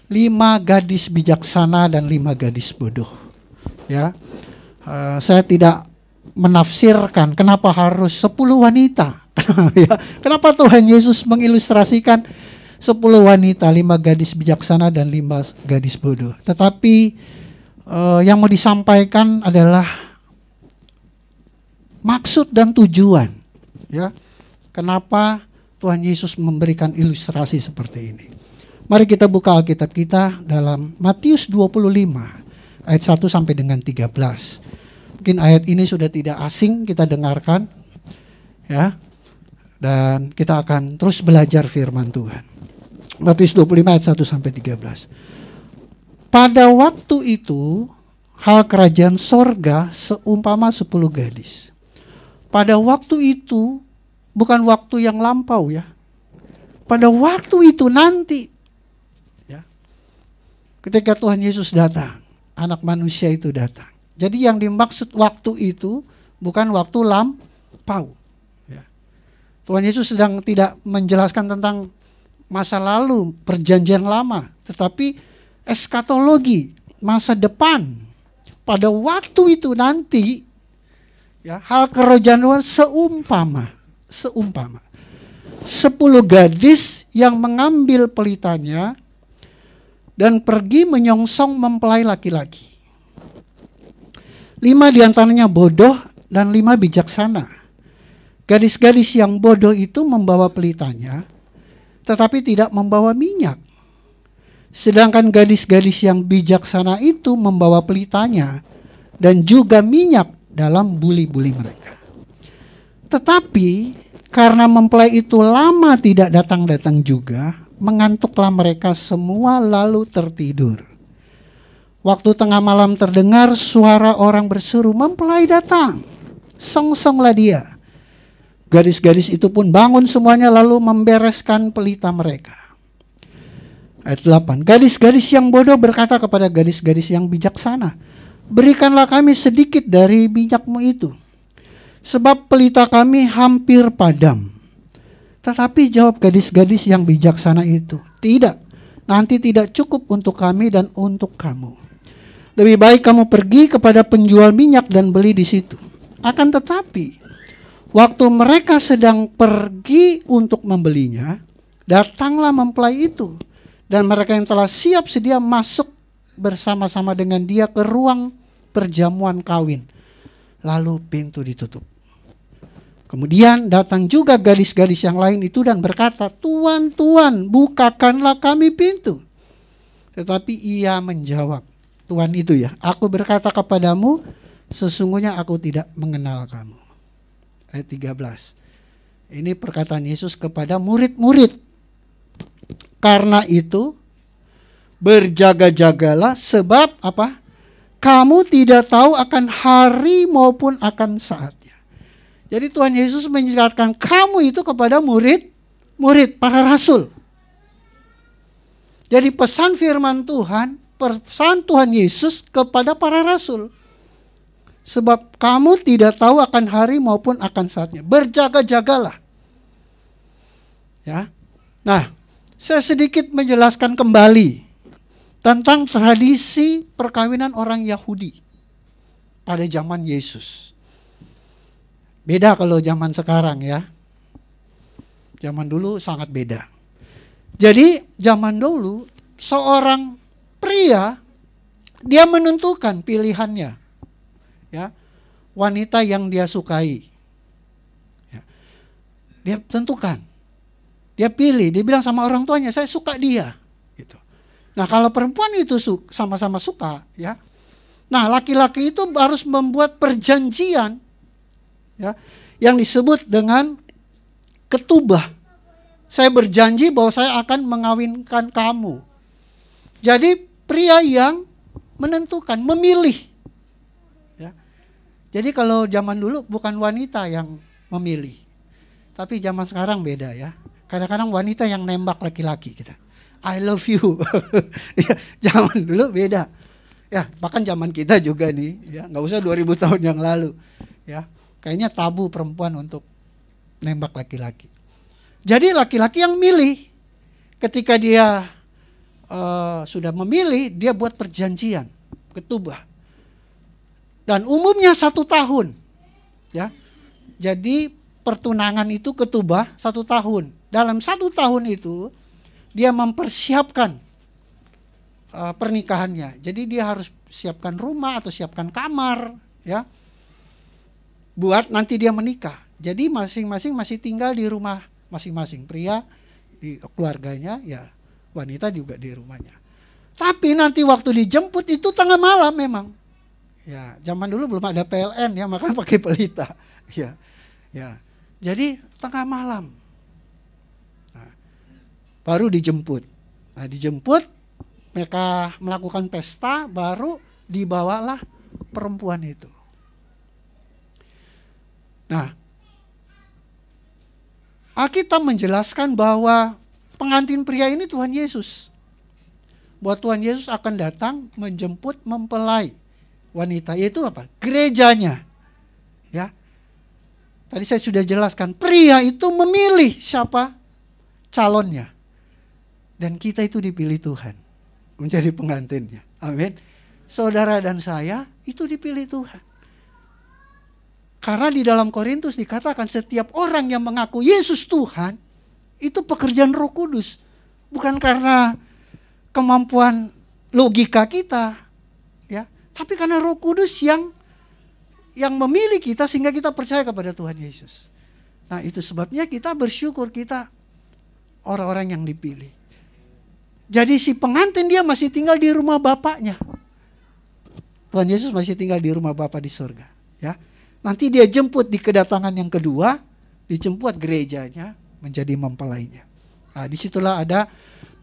5 gadis bijaksana dan 5 gadis bodoh. Ya, saya tidak menafsirkan kenapa harus 10 wanita. Ya, kenapa Tuhan Yesus mengilustrasikan 10 wanita, 5 gadis bijaksana dan 5 gadis bodoh. Tetapi yang mau disampaikan adalah maksud dan tujuan. Ya, kenapa Tuhan Yesus memberikan ilustrasi seperti ini. Mari kita buka Alkitab kita dalam Matius 25 ayat 1 sampai dengan 13. Mungkin ayat ini sudah tidak asing kita dengarkan, ya. Dan kita akan terus belajar firman Tuhan. Matius 25 ayat 1 sampai 13. Pada waktu itu hal kerajaan sorga seumpama 10 gadis. Pada waktu itu bukan waktu yang lampau, ya. Pada waktu itu nanti, ya. Ketika Tuhan Yesus datang, anak manusia itu datang. Jadi yang dimaksud waktu itu bukan waktu lampau. Ya. Tuhan Yesus sedang tidak menjelaskan tentang masa lalu, perjanjian lama, tetapi eskatologi, masa depan. Pada waktu itu nanti, ya, hal kerajaan seumpama 10 gadis yang mengambil pelitanya dan pergi menyongsong mempelai laki-laki. 5 diantaranya bodoh dan 5 bijaksana. Gadis-gadis yang bodoh itu membawa pelitanya, tetapi tidak membawa minyak. Sedangkan gadis-gadis yang bijaksana itu membawa pelitanya dan juga minyak dalam buli-buli mereka. Tetapi karena mempelai itu lama tidak datang-datang juga, mengantuklah mereka semua lalu tertidur. Waktu tengah malam terdengar suara orang berseru, "Mempelai datang, songsonglah dia." Gadis-gadis itu pun bangun semuanya lalu membereskan pelita mereka. Ayat 8. Gadis-gadis yang bodoh berkata kepada gadis-gadis yang bijaksana, "Berikanlah kami sedikit dari minyakmu itu, sebab pelita kami hampir padam." Tetapi jawab gadis-gadis yang bijaksana itu, "Tidak, nanti tidak cukup untuk kami dan untuk kamu. Lebih baik kamu pergi kepada penjual minyak dan beli di situ." Akan tetapi, waktu mereka sedang pergi untuk membelinya, datanglah mempelai itu, dan mereka yang telah siap sedia masuk bersama-sama dengan dia ke ruang perjamuan kawin. Lalu pintu ditutup. Kemudian datang juga gadis-gadis yang lain itu dan berkata, "Tuan, Tuan, bukakanlah kami pintu." Tetapi ia menjawab, Tuan itu, ya, "Aku berkata kepadamu, sesungguhnya aku tidak mengenal kamu." Ayat 13. Ini perkataan Yesus kepada murid-murid. Karena itu berjaga-jagalah, sebab apa? Kamu tidak tahu akan hari maupun akan saatnya. Jadi Tuhan Yesus menjelaskan kamu itu kepada murid, para rasul. Jadi pesan firman Tuhan, pesan Tuhan Yesus kepada para rasul. Sebab kamu tidak tahu akan hari maupun akan saatnya. Berjaga-jagalah. Ya. Nah, saya sedikit menjelaskan kembali tentang tradisi perkawinan orang Yahudi pada zaman Yesus. Beda kalau zaman sekarang, ya. Zaman dulu sangat beda. Jadi zaman dulu seorang pria dia menentukan pilihannya, ya, wanita yang dia sukai, ya. Dia tentukan, dia pilih, dia bilang sama orang tuanya, "Saya suka dia." Gitu. Nah, kalau perempuan itu sama-sama suka, ya, nah laki-laki itu harus membuat perjanjian, ya, yang disebut dengan ketubah. Saya berjanji bahwa saya akan mengawinkan kamu. Jadi pria yang menentukan, memilih. Ya. Jadi kalau zaman dulu bukan wanita yang memilih, tapi zaman sekarang beda, ya. Kadang-kadang wanita yang nembak laki-laki kita, "I love you." Ya, zaman dulu beda. Ya, bahkan zaman kita juga nih, ya, nggak usah 2000 tahun yang lalu, ya. Kayaknya tabu perempuan untuk nembak laki-laki. Jadi laki-laki yang milih ketika dia sudah memilih, dia buat perjanjian ketubah. Dan umumnya 1 tahun. Ya. Jadi pertunangan itu ketubah 1 tahun. Dalam 1 tahun itu dia mempersiapkan pernikahannya. Jadi dia harus siapkan rumah atau siapkan kamar, ya, buat nanti dia menikah. Jadi masing-masing masih tinggal di rumah masing-masing. Pria di keluarganya, ya, wanita juga di rumahnya. Tapi nanti waktu dijemput itu tengah malam memang. Ya, zaman dulu belum ada PLN, ya, makanya pakai pelita. Ya. Ya. Jadi tengah malam. Nah, baru dijemput. Nah, dijemput, mereka melakukan pesta, baru dibawalah perempuan itu. Nah, Alkitab menjelaskan bahwa pengantin pria ini Tuhan Yesus. Bahwa Tuhan Yesus akan datang menjemput mempelai wanita, yaitu apa? Gerejanya. Ya. Tadi saya sudah jelaskan, pria itu memilih siapa calonnya. Dan kita itu dipilih Tuhan menjadi pengantinnya. Amin. Saudara dan saya itu dipilih Tuhan. Karena di dalam Korintus dikatakan setiap orang yang mengaku Yesus Tuhan, itu pekerjaan Roh Kudus. Bukan karena kemampuan logika kita, ya, tapi karena Roh Kudus yang memilih kita sehingga kita percaya kepada Tuhan Yesus. Nah, itu sebabnya kita bersyukur kita orang-orang yang dipilih. Jadi si pengantin dia masih tinggal di rumah bapaknya. Tuhan Yesus masih tinggal di rumah Bapa di surga, ya. Nanti dia jemput di kedatangan yang kedua, dijemput gerejanya menjadi mempelainya. Nah, disitulah ada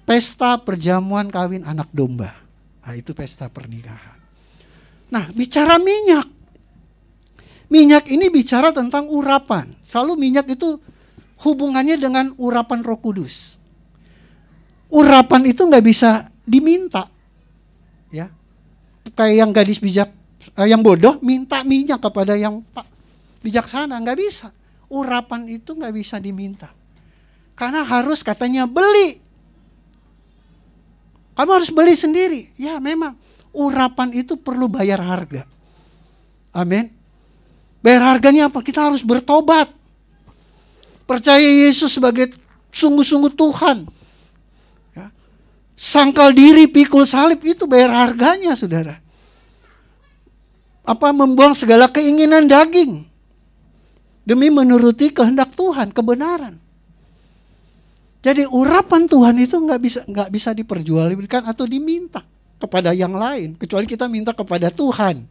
pesta perjamuan kawin anak domba. Nah, itu pesta pernikahan. Nah, bicara minyak. Minyak ini bicara tentang urapan. Selalu minyak itu hubungannya dengan urapan Roh Kudus. Urapan itu nggak bisa diminta, ya. Kayak yang gadis bijak, yang bodoh minta minyak kepada yang bijaksana, nggak bisa. Urapan itu nggak bisa diminta, karena harus katanya beli. Kamu harus beli sendiri. Ya memang urapan itu perlu bayar harga. Amin. Bayar harganya apa? Kita harus bertobat. Percaya Yesus sebagai sungguh-sungguh Tuhan. Ya. Sangkal diri, pikul salib, itu bayar harganya, saudara. Apa? Membuang segala keinginan daging demi menuruti kehendak Tuhan, kebenaran. Jadi urapan Tuhan itu nggak bisa diperjualbelikan atau diminta kepada yang lain, kecuali kita minta kepada Tuhan.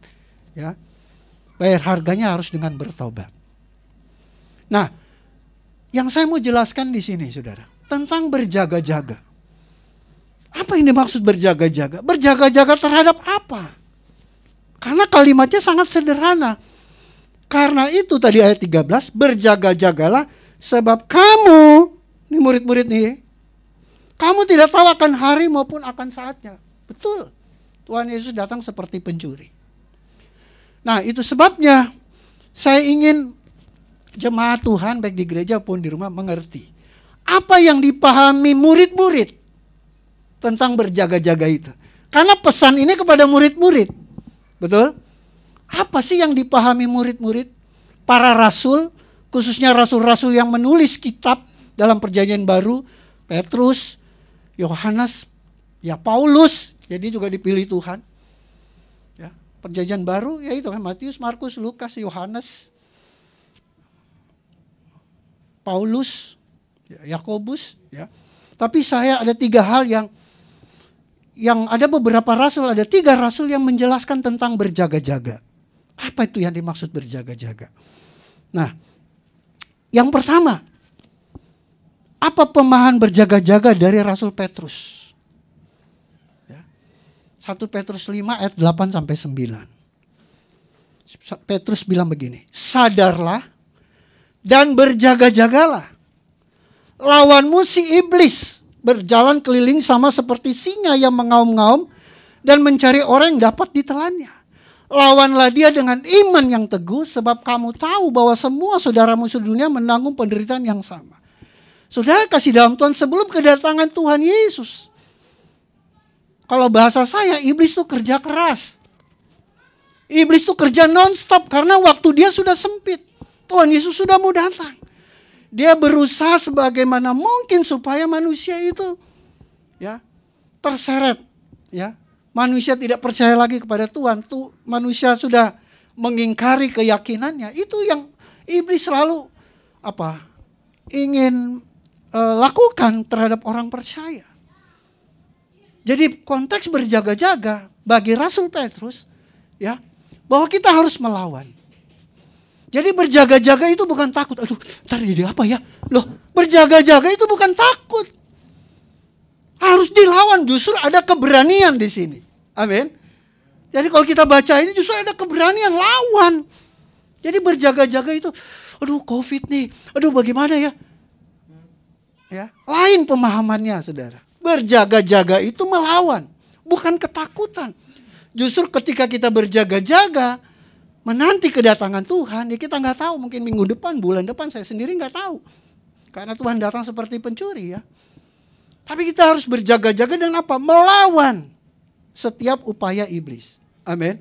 Ya. Bayar harganya harus dengan bertobat. Nah, yang saya mau jelaskan di sini, saudara, tentang berjaga-jaga. Apa yang dimaksud berjaga-jaga? Berjaga-jaga terhadap apa? Karena kalimatnya sangat sederhana. Karena itu tadi ayat 13, berjaga-jagalah sebab kamu, ini murid-murid nih, kamu tidak tahu akan hari maupun akan saatnya. Betul, Tuhan Yesus datang seperti pencuri. Nah, itu sebabnya saya ingin jemaat Tuhan baik di gereja maupun di rumah mengerti apa yang dipahami murid-murid tentang berjaga-jaga itu. Karena pesan ini kepada murid-murid. Betul? Apa sih yang dipahami murid-murid? Para rasul, khususnya rasul-rasul yang menulis kitab dalam Perjanjian Baru, Petrus, Yohanes, ya Paulus, jadi juga dipilih Tuhan. Ya, Perjanjian Baru ya itu kan Matius, Markus, Lukas, Yohanes, Paulus, Yakobus, ya. Tapi saya ada 3 hal yang ada beberapa rasul, ada 3 rasul yang menjelaskan tentang berjaga-jaga. Apa itu yang dimaksud berjaga-jaga? Nah, yang pertama, apa pemahaman berjaga-jaga dari Rasul Petrus? Ya. 1 Petrus 5 ayat 8 sampai 9. Petrus bilang begini, sadarlah dan berjaga-jagalah. Lawanmu si iblis berjalan keliling sama seperti singa yang mengaum-ngaum dan mencari orang yang dapat ditelannya. Lawanlah dia dengan iman yang teguh, sebab kamu tahu bahwa semua saudaramu sedunia menanggung penderitaan yang sama. Saudara kasih dalam Tuhan, sebelum kedatangan Tuhan Yesus, Kalau bahasa saya, iblis tuh kerja keras. Iblis tuh kerja non-stop karena waktu dia sudah sempit. Tuhan Yesus sudah mau datang. Dia berusaha sebagaimana mungkin supaya manusia itu ya terseret, ya. Manusia tidak percaya lagi kepada Tuhan. Tuh manusia sudah mengingkari keyakinannya. Itu yang iblis selalu ingin lakukan terhadap orang percaya. Jadi konteks berjaga-jaga bagi Rasul Petrus, ya, bahwa kita harus melawan. Jadi berjaga-jaga itu bukan takut. Aduh, ntar jadi apa ya? Loh, berjaga-jaga itu bukan takut. Harus dilawan, justru ada keberanian di sini. Amin. Jadi kalau kita baca ini justru ada keberanian lawan. Jadi berjaga-jaga itu, aduh COVID nih, aduh bagaimana ya? Ya, lain pemahamannya, saudara. Berjaga-jaga itu melawan, bukan ketakutan. Justru ketika kita berjaga-jaga, menanti kedatangan Tuhan, ya kita nggak tahu, mungkin minggu depan, bulan depan, saya sendiri nggak tahu. Karena Tuhan datang seperti pencuri, ya. Tapi kita harus berjaga-jaga dan melawan setiap upaya iblis. Amin.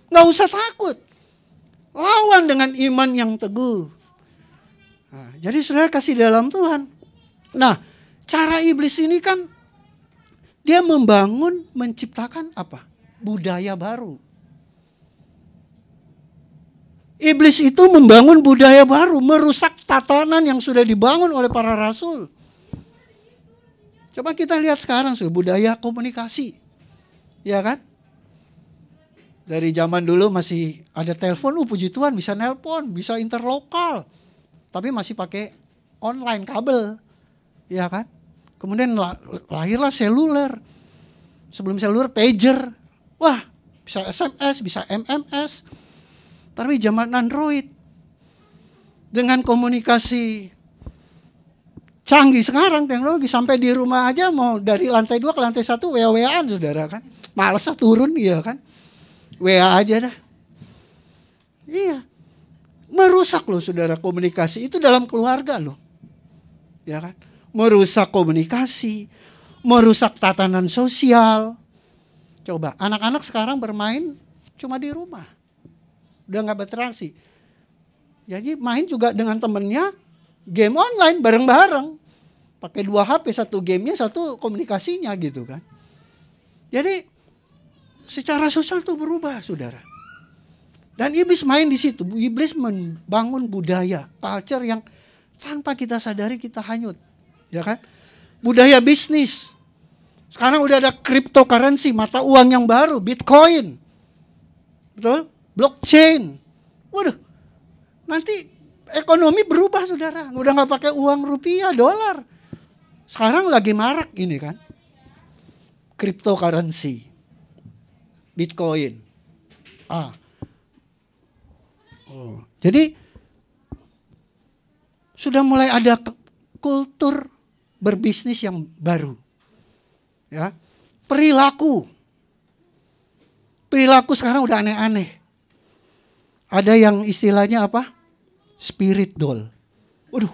Nggak usah takut. Lawan dengan iman yang teguh. Nah, jadi saudara kasih dalam Tuhan. Nah, cara iblis ini kan dia membangun, menciptakan budaya baru. Iblis itu membangun budaya baru, merusak tatanan yang sudah dibangun oleh para rasul. Coba kita lihat sekarang budaya komunikasi. Ya kan? Dari zaman dulu masih ada telepon, puji Tuhan bisa nelpon, bisa interlokal. Tapi masih pakai online kabel. Ya kan? Kemudian lahirlah seluler. Sebelum seluler pager. Wah, bisa SMS, bisa MMS. Tapi zaman Android dengan komunikasi canggih sekarang teknologi, sampai di rumah aja mau dari lantai 2 ke lantai 1 WA-WAan, saudara kan. Males turun, iya kan. WA aja dah. Iya. Merusak loh saudara komunikasi itu dalam keluarga loh. Ya kan? Merusak komunikasi, merusak tatanan sosial. Coba anak-anak sekarang bermain cuma di rumah. Udah gak berinteraksi. Jadi main juga dengan temennya, game online bareng-bareng. Pakai 2 HP, satu gamenya, satu komunikasinya gitu kan. Jadi secara sosial itu berubah, saudara. Dan iblis main di situ. Iblis membangun budaya, culture yang tanpa kita sadari kita hanyut. Ya kan? Budaya bisnis. Sekarang udah ada cryptocurrency, mata uang yang baru, Bitcoin. Betul? Blockchain. Waduh. Nanti ekonomi berubah, saudara. Udah gak pakai uang rupiah, dolar. Sekarang lagi marak ini kan. Cryptocurrency. Bitcoin. Jadi sudah mulai ada kultur berbisnis yang baru. Ya. Perilaku sekarang udah aneh-aneh. Ada yang istilahnya spirit doll. Waduh,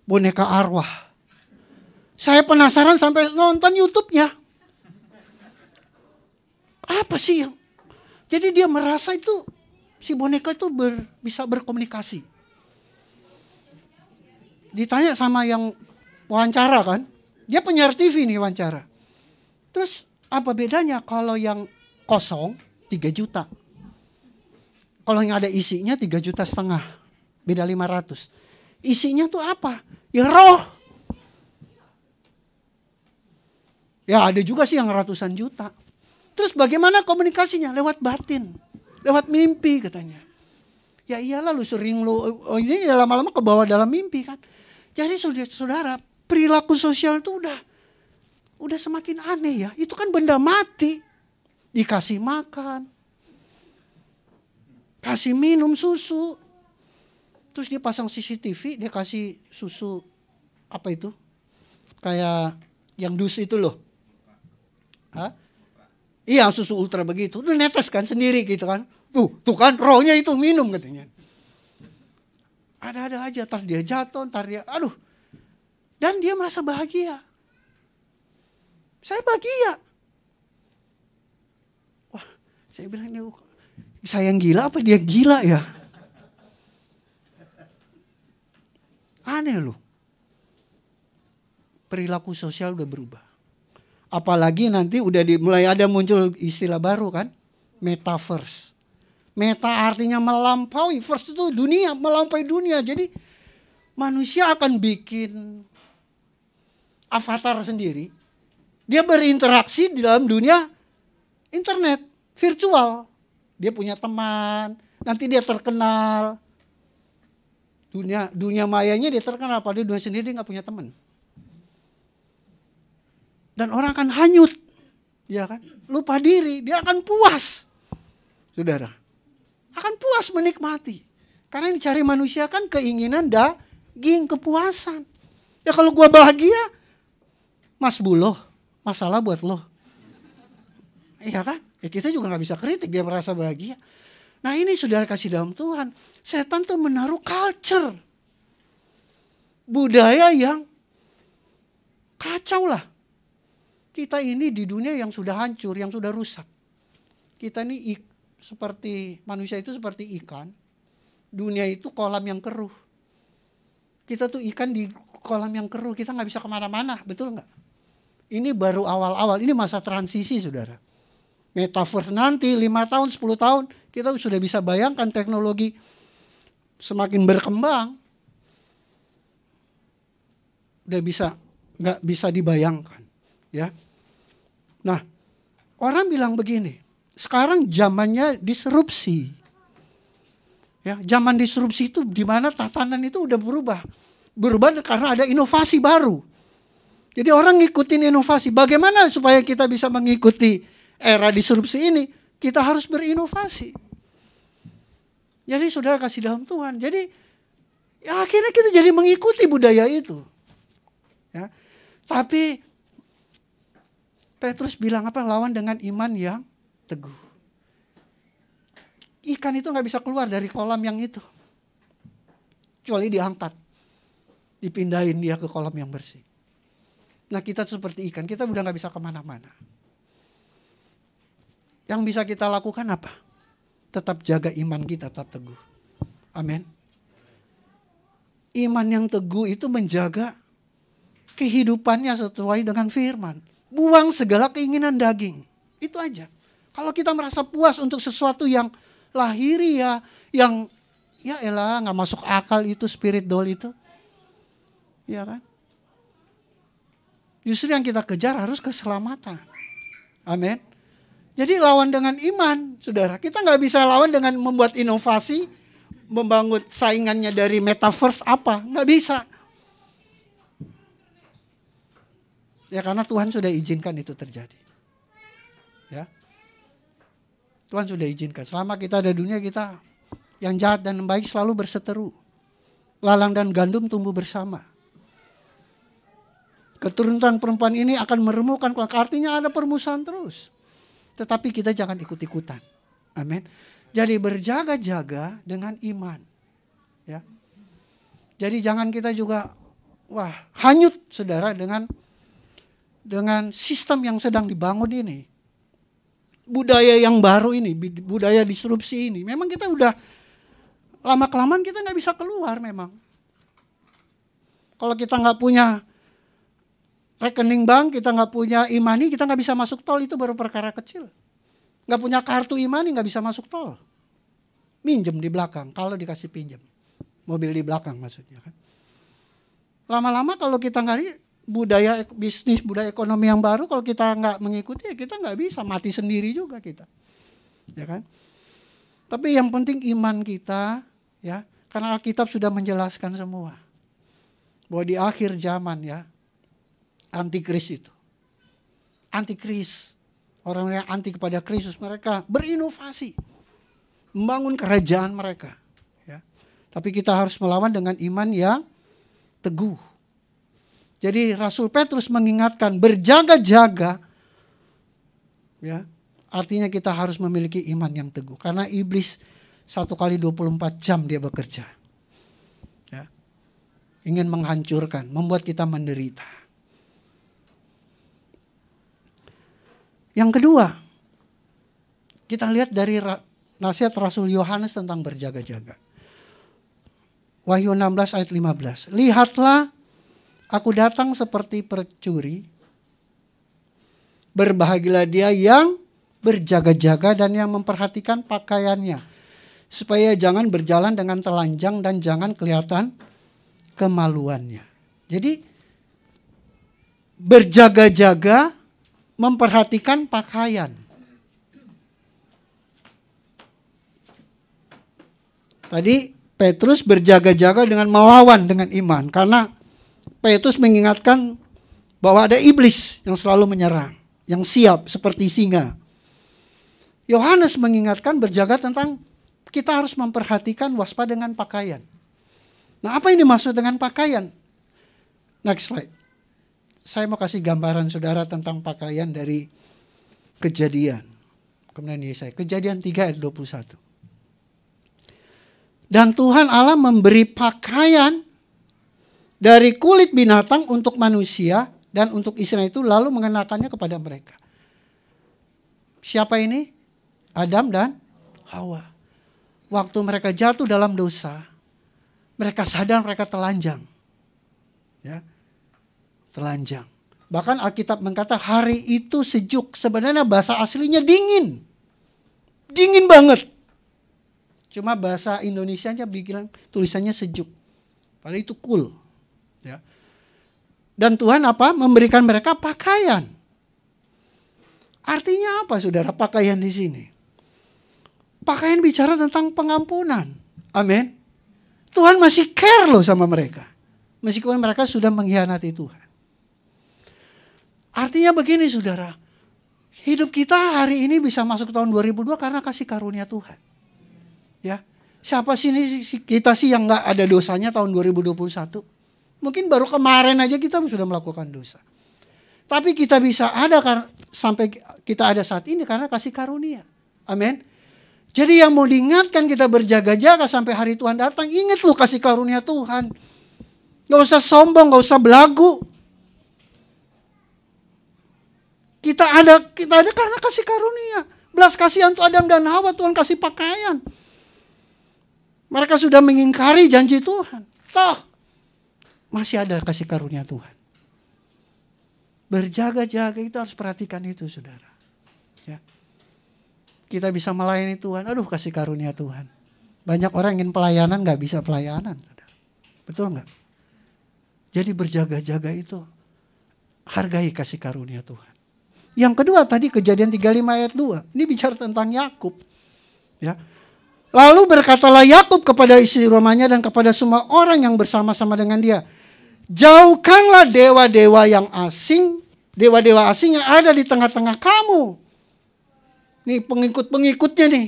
boneka arwah. Saya penasaran sampai nonton YouTube-nya. Apa sih yang? Jadi dia merasa itu si boneka itu bisa berkomunikasi. Ditanya sama yang wawancara kan, dia penyiar TV nih wawancara. Terus apa bedanya kalau yang kosong 3 juta? Kalau yang ada isinya 3,5 juta, beda 500. Isinya tuh apa? Ya roh. Ya ada juga sih yang ratusan juta. Terus bagaimana komunikasinya? Lewat batin, lewat mimpi katanya. Ya iyalah lu sering ini lama-lama ke bawah dalam mimpi kan. Jadi saudara, perilaku sosial itu udah semakin aneh ya. Itu kan benda mati. Dikasih makan, kasih minum susu. Terus dia pasang CCTV, dia kasih susu apa itu? Kayak yang dus itu loh. Hah? Iya, susu ultra begitu. Udah netes kan sendiri gitu kan. Tuh kan rohnya itu minum katanya. Ada-ada aja, ntar dia jatuh, ntar dia aduh. Dan dia merasa bahagia. Saya bahagia. Saya bilang, ini saya yang gila apa dia gila ya? Aneh loh. Perilaku sosial udah berubah. Apalagi nanti udah mulai ada muncul istilah baru kan, metaverse. Meta artinya melampaui, verse itu dunia, melampaui dunia. Jadi manusia akan bikin avatar sendiri. Dia berinteraksi di dalam dunia internet, virtual. Dia punya teman, nanti dia terkenal. Dunia mayanya dia terkenal, padahal dunia sendiri dia nggak punya teman. Dan orang akan hanyut, ya kan? Lupa diri, dia akan puas, saudara. Akan puas menikmati. Karena yang dicari manusia kan keinginan daging, kepuasan. Ya kalau gua bahagia, Mas Buloh, masalah buat lo. Iya kan? Ya kita juga gak bisa kritik dia merasa bahagia. Nah ini saudara kasih dalam Tuhan. Setan tuh menaruh culture. Budaya yang kacau lah. Kita ini di dunia yang sudah hancur, yang sudah rusak. Kita ini seperti manusia itu seperti ikan. Dunia itu kolam yang keruh. Kita tuh ikan di kolam yang keruh. Kita gak bisa kemana-mana, betul gak? Ini baru awal-awal, ini masa transisi saudara. Metaverse nanti 5 tahun, 10 tahun, kita sudah bisa bayangkan teknologi semakin berkembang. Udah gak bisa dibayangkan. Ya. Nah, orang bilang begini, sekarang zamannya disrupsi. Ya, zaman disrupsi itu di mana tatanan itu udah berubah. Berubah karena ada inovasi baru. Jadi orang ngikutin inovasi. Bagaimana supaya kita bisa mengikuti era disrupsi ini? Kita harus berinovasi. Jadi saudara kasih dalam Tuhan. Jadi ya akhirnya kita jadi mengikuti budaya itu. Ya. Tapi Petrus bilang apa? Lawan dengan iman yang teguh. Ikan itu gak bisa keluar dari kolam yang itu. Kecuali diangkat. Dipindahin dia ke kolam yang bersih. Nah kita seperti ikan, kita udah gak bisa kemana-mana. Yang bisa kita lakukan apa? Tetap jaga iman kita, tetap teguh. Amin. Iman yang teguh itu menjaga kehidupannya sesuai dengan firman. Buang segala keinginan daging. Itu aja. Kalau kita merasa puas untuk sesuatu yang lahiriah, yang ya elah gak masuk akal itu, spirit doll itu. Ya kan? Justru yang kita kejar harus keselamatan. Amin. Jadi lawan dengan iman, saudara. Kita gak bisa lawan dengan membuat inovasi, membangun saingannya dari metaverse apa. Gak bisa. Ya karena Tuhan sudah izinkan itu terjadi. Ya. Tuhan sudah izinkan. Selama kita ada dunia, kita yang jahat dan baik selalu berseteru. Lalang dan gandum tumbuh bersama. Keturunan perempuan ini akan meremukkan, artinya ada permusuhan terus. Tetapi kita jangan ikut-ikutan. Amin. Jadi berjaga-jaga dengan iman. Ya. Jadi jangan kita juga hanyut saudara dengan sistem yang sedang dibangun ini. Budaya yang baru ini, budaya disrupsi ini. Memang kita udah lama-kelamaan kita gak bisa keluar memang. Kalau kita gak punya rekening bank, kita gak punya imani, kita gak bisa masuk tol, itu baru perkara kecil. Gak punya kartu imani gak bisa masuk tol. Minjem di belakang, kalau dikasih pinjam. Mobil di belakang maksudnya kan. Lama-lama kalau kita gak budaya bisnis, budaya ekonomi yang baru, kalau kita nggak mengikuti, ya kita nggak bisa, mati sendiri juga kita, ya kan? Tapi yang penting iman kita, ya, karena Alkitab sudah menjelaskan semua bahwa di akhir zaman ya, antikris itu, antikris, orang yang anti kepada Kristus, mereka berinovasi, membangun kerajaan mereka, ya. Tapi kita harus melawan dengan iman yang teguh. Jadi Rasul Petrus mengingatkan berjaga-jaga, ya, artinya kita harus memiliki iman yang teguh. Karena iblis 1 kali 24 jam dia bekerja, ya, ingin menghancurkan, membuat kita menderita. Yang kedua, Kita lihat dari nasihat Rasul Yohanes tentang berjaga-jaga. Wahyu 16 ayat 15. Lihatlah, aku datang seperti pencuri. Berbahagialah dia yang berjaga-jaga dan yang memperhatikan pakaiannya, supaya jangan berjalan dengan telanjang dan jangan kelihatan kemaluannya. Jadi berjaga-jaga, memperhatikan pakaian. Tadi Petrus berjaga-jaga dengan melawan dengan iman, karena Petrus mengingatkan bahwa ada iblis yang selalu menyerang, yang siap seperti singa. Yohanes mengingatkan berjaga tentang kita harus memperhatikan waspada dengan pakaian. Nah, apa yang dimaksud dengan pakaian? Next slide. Saya mau kasih gambaran saudara tentang pakaian dari Kejadian. Kemudian Yesaya. Kejadian 3 ayat 21. Dan Tuhan Allah memberi pakaian dari kulit binatang untuk manusia dan untuk Israel itu, lalu mengenakannya kepada mereka. Siapa ini? Adam dan Hawa. Waktu mereka jatuh dalam dosa, mereka sadar mereka telanjang. Ya, telanjang. Bahkan Alkitab mengatakan hari itu sejuk. Sebenarnya bahasa aslinya dingin. Dingin banget. Cuma bahasa Indonesianya bilang tulisannya sejuk. Padahal itu cool. Ya. Dan Tuhan apa? Memberikan mereka pakaian. Artinya apa saudara pakaian di sini? Pakaian bicara tentang pengampunan. Amin. Tuhan masih care loh sama mereka. Meskipun mereka sudah mengkhianati Tuhan. Artinya begini saudara. Hidup kita hari ini bisa masuk tahun 2002 karena kasih karunia Tuhan. Ya, siapa sih ini kita sih yang nggak ada dosanya tahun 2021? Mungkin baru kemarin aja kita sudah melakukan dosa. Tapi kita bisa ada sampai kita ada saat ini karena kasih karunia. Amin. Jadi yang mau diingatkan kita berjaga-jaga sampai hari Tuhan datang. Ingat lu kasih karunia Tuhan. Gak usah sombong, gak usah belagu. Kita ada karena kasih karunia. Belas kasihan untuk Adam dan Hawa, Tuhan kasih pakaian. Mereka sudah mengingkari janji Tuhan. Toh, masih ada kasih karunia Tuhan. Berjaga-jaga kita harus perhatikan itu saudara. Ya. Kita bisa melayani Tuhan. Aduh kasih karunia Tuhan. Banyak orang ingin pelayanan gak bisa pelayanan. Saudara. Betul gak? Jadi berjaga-jaga itu. Hargai kasih karunia Tuhan. Yang kedua tadi Kejadian 35 ayat 2. Ini bicara tentang Yakub. Ya. Lalu berkatalah Yakub kepada istri rumahnya dan kepada semua orang yang bersama-sama dengan dia. Jauhkanlah dewa-dewa yang asing, dewa-dewa asing yang ada di tengah-tengah kamu. Nih pengikut-pengikutnya nih.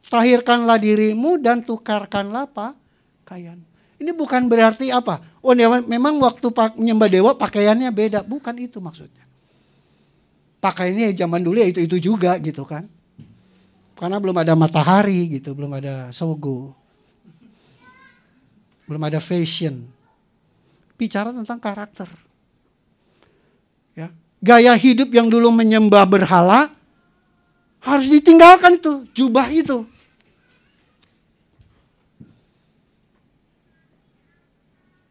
Tahirkanlah dirimu dan tukarkanlah pakaian. Ini bukan berarti apa? Oh memang waktu menyembah dewa pakaiannya beda. Bukan itu maksudnya. Pakaiannya zaman dulu ya itu juga gitu kan. Karena belum ada matahari gitu, belum ada sogo. Belum ada fashion. Bicara tentang karakter. Ya. Gaya hidup yang dulu menyembah berhala harus ditinggalkan itu, jubah itu.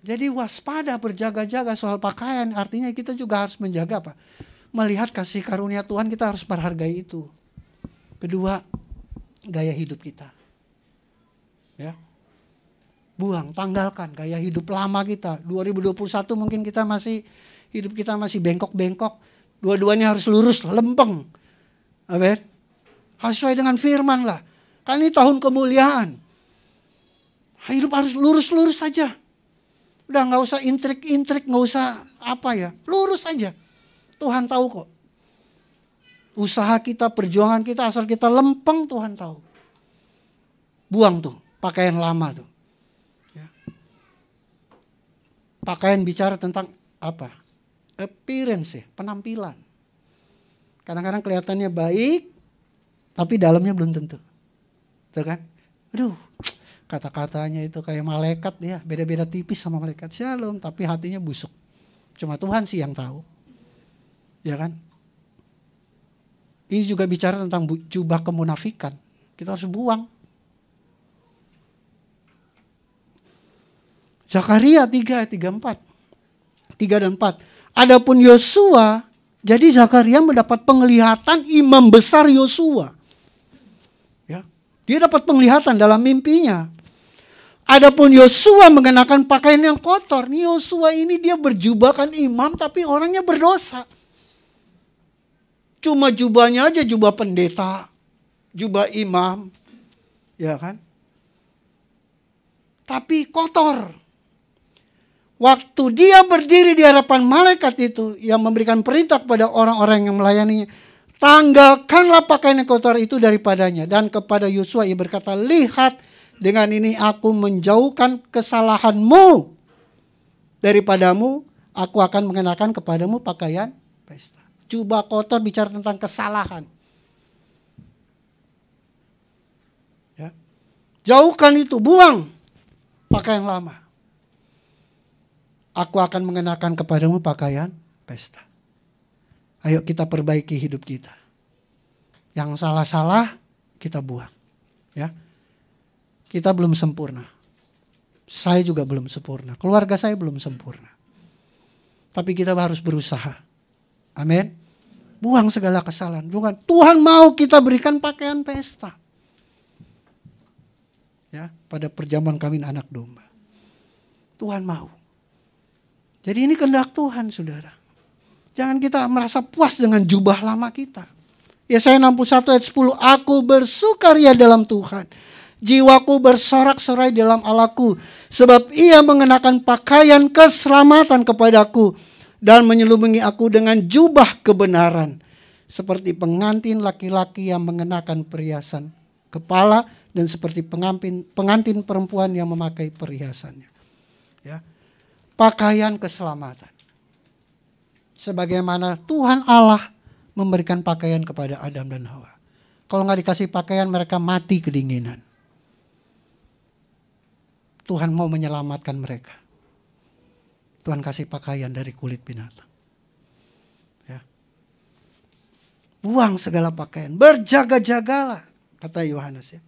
Jadi waspada, berjaga-jaga soal pakaian, artinya kita juga harus menjaga apa? Melihat kasih karunia Tuhan, kita harus menghargai itu. Kedua, gaya hidup kita. Ya. Buang, tanggalkan gaya hidup lama kita. 2021 mungkin hidup kita masih bengkok-bengkok. Dua-duanya harus lurus, lempeng. Amin. Harus sesuai dengan firman lah. Kan ini tahun kemuliaan. Hidup harus lurus-lurus saja. Udah gak usah intrik-intrik, gak usah apa ya. Lurus aja. Tuhan tahu kok. Usaha kita, perjuangan kita, asal kita lempeng Tuhan tahu. Buang tuh pakaian lama tuh. Ya. Pakaian bicara tentang apa? Appearance ya, penampilan. Kadang-kadang kelihatannya baik, tapi dalamnya belum tentu. Tuh kan? Aduh, kata-katanya itu kayak malaikat ya, beda-beda tipis sama malaikat. Shalom, tapi hatinya busuk. Cuma Tuhan sih yang tahu. Ya kan? Ini juga bicara tentang jubah kemunafikan. Kita harus buang. Zakaria 3 ayat 3 dan 4. Adapun Yosua, jadi Zakaria mendapat penglihatan imam besar Yosua. Ya, dia dapat penglihatan dalam mimpinya. Adapun Yosua mengenakan pakaian yang kotor. Nih Yosua ini dia berjubahkan imam tapi orangnya berdosa. Cuma jubahnya aja jubah pendeta, jubah imam, ya kan? Tapi kotor. Waktu dia berdiri di hadapan malaikat itu yang memberikan perintah kepada orang-orang yang melayaninya, tanggalkanlah pakaian yang kotor itu daripadanya. Dan kepada Yosua ia berkata, lihat, dengan ini aku menjauhkan kesalahanmu daripadamu, aku akan mengenakan kepadamu pakaian pesta. Jubah kotor bicara tentang kesalahan. Ya. Jauhkan itu, buang pakaian lama. Aku akan mengenakan kepadamu pakaian pesta. Ayo kita perbaiki hidup kita. Yang salah-salah kita buang. Ya. Kita belum sempurna. Saya juga belum sempurna. Keluarga saya belum sempurna. Tapi kita harus berusaha. Amin. Buang segala kesalahan. Tuhan mau kita berikan pakaian pesta. Ya, pada perjamuan kawin anak domba. Tuhan mau. Jadi ini kehendak Tuhan, saudara. Jangan kita merasa puas dengan jubah lama kita. Yesaya 61 ayat 10. Aku bersukaria dalam Tuhan. Jiwaku bersorak-sorai dalam Allahku. Sebab ia mengenakan pakaian keselamatan kepadaku. Dan menyelubungi aku dengan jubah kebenaran. Seperti pengantin laki-laki yang mengenakan perhiasan kepala. Dan seperti pengantin perempuan yang memakai perhiasannya. Ya. Pakaian keselamatan. Sebagaimana Tuhan Allah memberikan pakaian kepada Adam dan Hawa. Kalau nggak dikasih pakaian mereka mati kedinginan. Tuhan mau menyelamatkan mereka. Tuhan kasih pakaian dari kulit binatang. Ya. Buang segala pakaian. Berjaga-jagalah, kata Yohanes. Ya.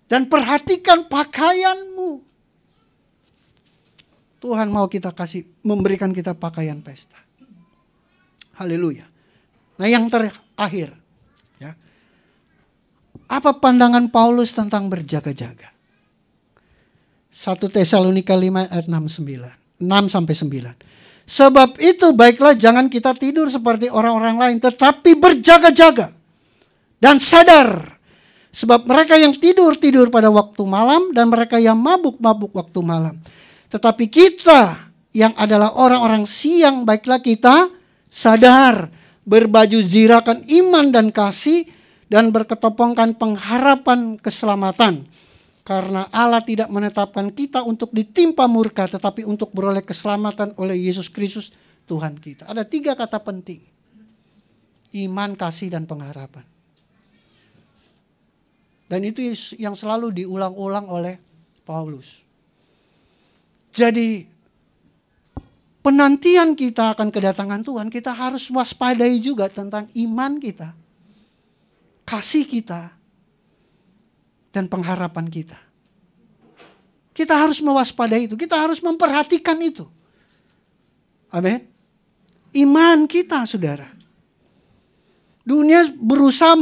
Dan perhatikan pakaianmu. Tuhan mau kita memberikan kita pakaian pesta. Haleluya. Nah yang terakhir. Ya. Apa pandangan Paulus tentang berjaga-jaga? 1 Tesalonika 5 ayat 6-9. Sebab itu baiklah jangan kita tidur seperti orang-orang lain. Tetapi berjaga-jaga. Dan sadar. Sebab mereka yang tidur pada waktu malam. Dan mereka yang mabuk waktu malam. Tetapi kita yang adalah orang-orang siang. Baiklah kita sadar. Berbaju zirakan iman dan kasih. Dan berketopongkan pengharapan keselamatan. Karena Allah tidak menetapkan kita untuk ditimpa murka, tetapi untuk beroleh keselamatan oleh Yesus Kristus Tuhan kita. Ada 3 kata penting. Iman, kasih, dan pengharapan. Dan itu yang selalu diulang-ulang oleh Paulus. Jadi penantian kita akan kedatangan Tuhan, kita harus waspadai juga tentang iman kita, kasih kita, dan pengharapan kita. Kita harus mewaspadai itu. Kita harus memperhatikan itu. Amin. Iman kita, saudara. Dunia berusaha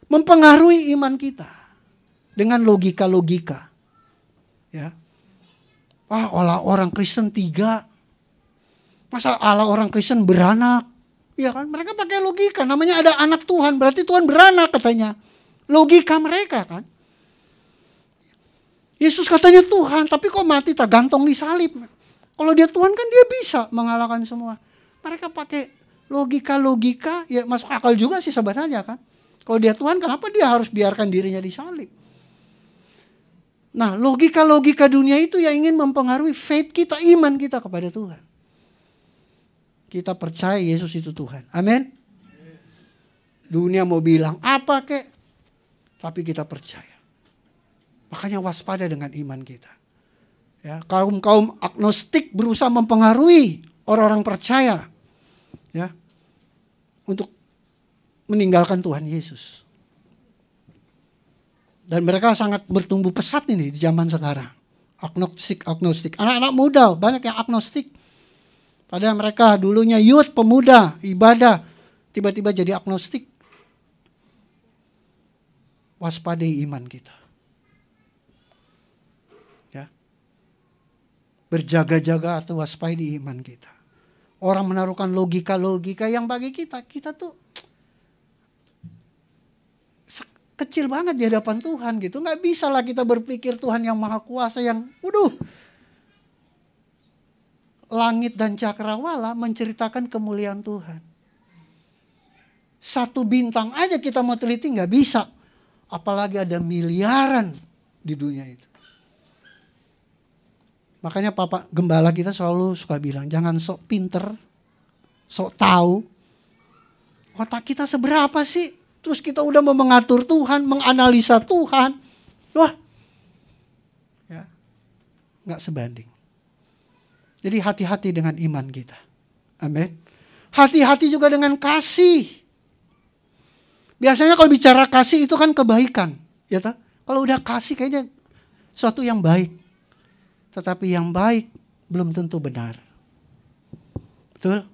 mempengaruhi iman kita dengan logika-logika. Ya. Allah orang Kristen 3. Masa Allah orang Kristen beranak? Ya kan, mereka pakai logika. Namanya ada anak Tuhan, berarti Tuhan beranak katanya. Logika mereka kan. Yesus katanya Tuhan, tapi kok mati tak gantung di salib. Kalau dia Tuhan kan dia bisa mengalahkan semua. Mereka pakai logika-logika, ya masuk akal juga sih sebenarnya kan. Kalau dia Tuhan, kenapa dia harus biarkan dirinya disalib? Nah, logika-logika dunia itu yang ingin mempengaruhi faith kita, iman kita kepada Tuhan. Kita percaya Yesus itu Tuhan. Amin. Dunia mau bilang apa kek, tapi kita percaya. Makanya waspada dengan iman kita. Ya, kaum agnostik berusaha mempengaruhi orang-orang percaya. Ya. untuk meninggalkan Tuhan Yesus. Dan mereka sangat bertumbuh pesat ini di zaman sekarang. Agnostik. Anak-anak muda banyak yang agnostik. Padahal mereka dulunya youth, pemuda, ibadah. Tiba-tiba jadi agnostik. Waspadai iman kita. Ya. Berjaga-jaga atau waspadai iman kita. Orang menaruhkan logika-logika yang bagi kita tuh kecil banget di hadapan Tuhan gitu. Nggak bisa lah kita berpikir Tuhan yang maha kuasa yang langit dan cakrawala menceritakan kemuliaan Tuhan. Satu bintang aja kita mau teliti nggak bisa. Apalagi ada miliaran di dunia itu. Makanya Papa Gembala kita selalu suka bilang, jangan sok pinter, sok tahu. Otak kita seberapa sih? Terus kita udah mau mengatur Tuhan, menganalisa Tuhan. Wah, ya, nggak sebanding. Jadi hati-hati dengan iman kita. Amin. Hati-hati juga dengan kasih. Biasanya kalau bicara kasih itu kan kebaikan. Ya toh? Kalau udah kasih kayaknya suatu yang baik. Tetapi yang baik belum tentu benar. Betul?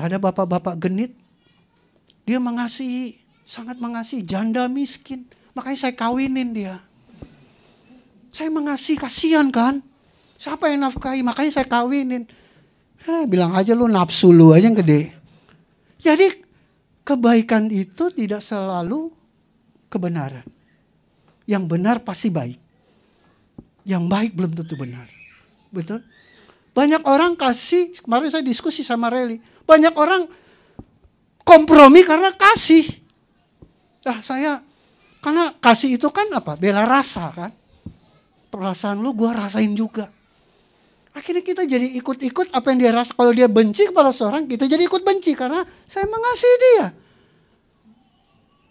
Ada bapak-bapak genit. Dia mengasihi, sangat mengasihi janda miskin. Makanya saya kawinin dia. Saya mengasihi, kasihan kan. Siapa yang nafkahi, makanya saya kawinin. Bilang aja lu nafsu lu aja yang gede. Jadi kebaikan itu tidak selalu kebenaran. Yang benar pasti baik. Yang baik belum tentu benar. Betul? Banyak orang kasih, kemarin saya diskusi sama Reli. Banyak orang kompromi karena kasih. Karena kasih itu kan apa? Bela rasa kan. Perasaan lu gua rasain juga. Akhirnya kita jadi ikut-ikut apa yang dia rasa. Kalau dia benci kepada seorang, kita jadi ikut benci karena saya mengasihi dia.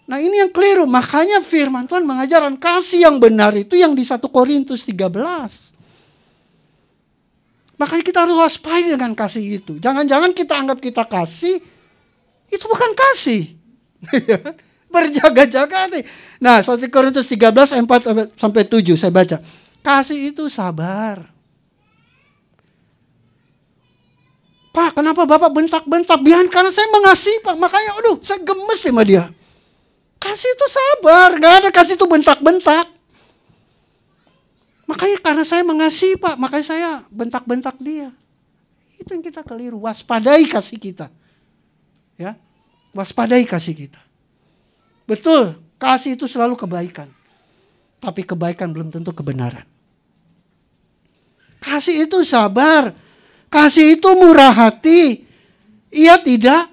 Nah ini yang keliru. Makanya firman Tuhan mengajarkan kasih yang benar itu yang di 1 Korintus 13. Makanya kita harus waspada dengan kasih itu. Jangan-jangan kita anggap kita kasih, itu bukan kasih. Berjaga-jaga nih. Nah 1 Korintus 13 4-7 saya baca. Kasih itu sabar. Pak, kenapa Bapak bentak-bentak? Karena saya mengasihi Pak. Makanya saya gemes sama dia. Kasih itu sabar. Gak ada kasih itu bentak-bentak. Makanya karena saya mengasihi Pak. Makanya saya bentak-bentak dia. Itu yang kita keliru. Waspadai kasih kita. Ya, waspadai kasih kita. Betul, kasih itu selalu kebaikan. Tapi kebaikan belum tentu kebenaran. Kasih itu sabar. Kasih itu murah hati. Ia tidak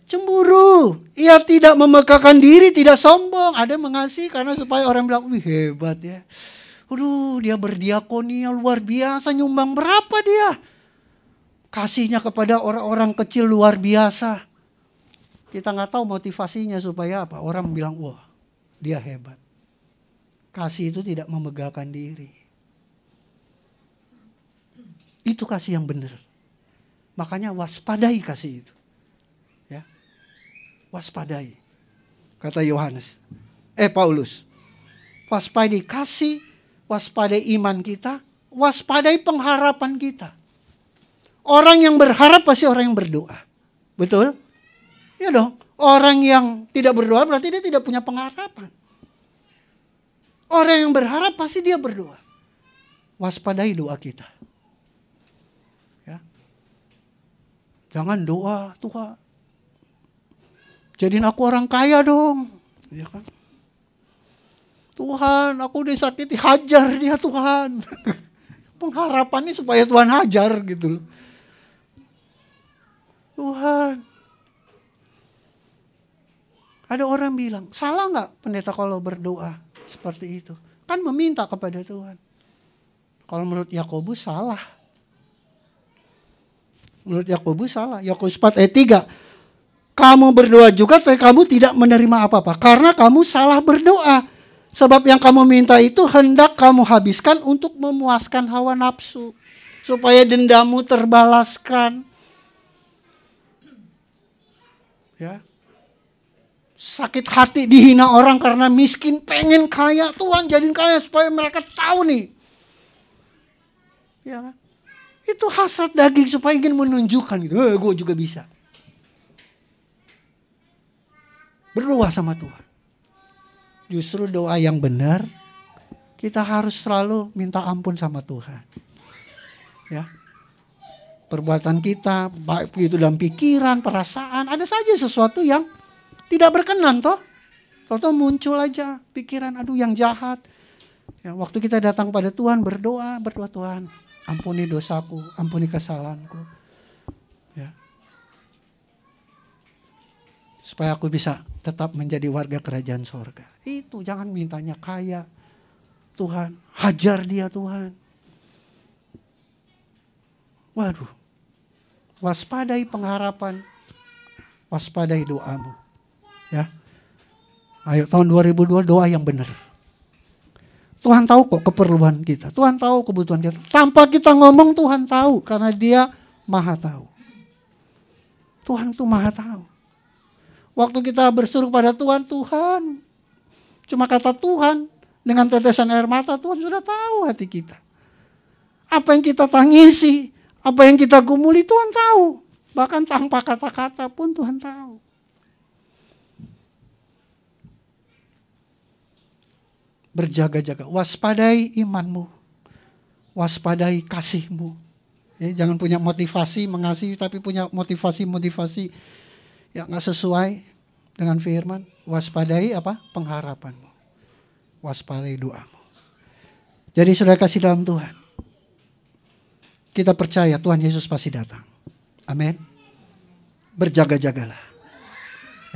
cemburu. Ia tidak memegahkan diri, tidak sombong. Ada yang mengasihi karena supaya orang bilang, wih hebat ya. Dia berdiakonia luar biasa. Nyumbang berapa dia? Kasihnya kepada orang-orang kecil luar biasa. Kita nggak tahu motivasinya supaya apa. Orang bilang, wah dia hebat. Kasih itu tidak memegahkan diri. Itu kasih yang benar. Makanya waspadai kasih itu. Ya. Waspadai. Kata Paulus. Waspadai kasih, waspadai iman kita, waspadai pengharapan kita. Orang yang berharap pasti orang yang berdoa. Betul? Ya dong. Orang yang tidak berdoa berarti dia tidak punya pengharapan. Orang yang berharap pasti dia berdoa. Waspadai doa kita. Ya. Jangan doa, Tuhan, jadiin aku orang kaya dong. Ya kan? Tuhan, aku disakiti, hajar dia Tuhan. Pengharapannya supaya Tuhan hajar gitu loh. Tuhan. Ada orang bilang, salah gak pendeta kalau berdoa seperti itu? Kan meminta kepada Tuhan. Kalau menurut Yakobus salah. Menurut Yakobus salah. Yakobus 4 ayat 3. Kamu berdoa juga tapi kamu tidak menerima apa-apa. Karena kamu salah berdoa. Sebab yang kamu minta itu hendak kamu habiskan untuk memuaskan hawa nafsu. Supaya dendamu terbalaskan. Ya. Sakit hati dihina orang karena miskin, pengen kaya, Tuhan jadiin kaya supaya mereka tahu nih. Ya. Itu hasrat daging supaya ingin menunjukkan gitu. Gue juga bisa. Berdoa sama Tuhan. Justru doa yang benar, kita harus selalu minta ampun sama Tuhan. Ya. Perbuatan kita, baik itu dalam pikiran, perasaan, ada saja sesuatu yang tidak berkenan toh. Tahu-tahu muncul aja pikiran, aduh yang jahat. Ya, waktu kita datang pada Tuhan berdoa Tuhan, ampuni dosaku, ampuni kesalahanku. Ya. Supaya aku bisa tetap menjadi warga kerajaan sorga. Itu jangan mintanya kaya. Tuhan, hajar dia Tuhan. Waduh. Waspadai pengharapan, waspadai doamu. Ya. Ayo tahun 2002 doa yang benar. Tuhan tahu kok keperluan kita. Tuhan tahu kebutuhan kita. Tanpa kita ngomong Tuhan tahu karena Dia Maha tahu. Tuhan tuh Maha tahu. Waktu kita berseru pada Tuhan, Tuhan cuma kata Tuhan dengan tetesan air mata, Tuhan sudah tahu hati kita. Apa yang kita tangisi, apa yang kita gumuli Tuhan tahu. Bahkan tanpa kata-kata pun Tuhan tahu. Berjaga-jaga, waspadai imanmu, waspadai kasihmu. Ya, jangan punya motivasi mengasihi, tapi punya motivasi yang gak sesuai dengan firman. Waspadai apa? Pengharapanmu. Waspadai doamu. Jadi saudara kasih dalam Tuhan, kita percaya Tuhan Yesus pasti datang. Amin. Berjaga-jagalah.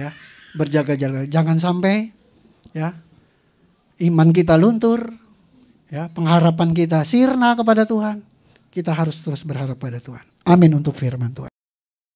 Ya, berjaga-jaga. Jangan sampai ya iman kita luntur, ya, pengharapan kita sirna kepada Tuhan. Kita harus terus berharap pada Tuhan. Amin untuk firman Tuhan.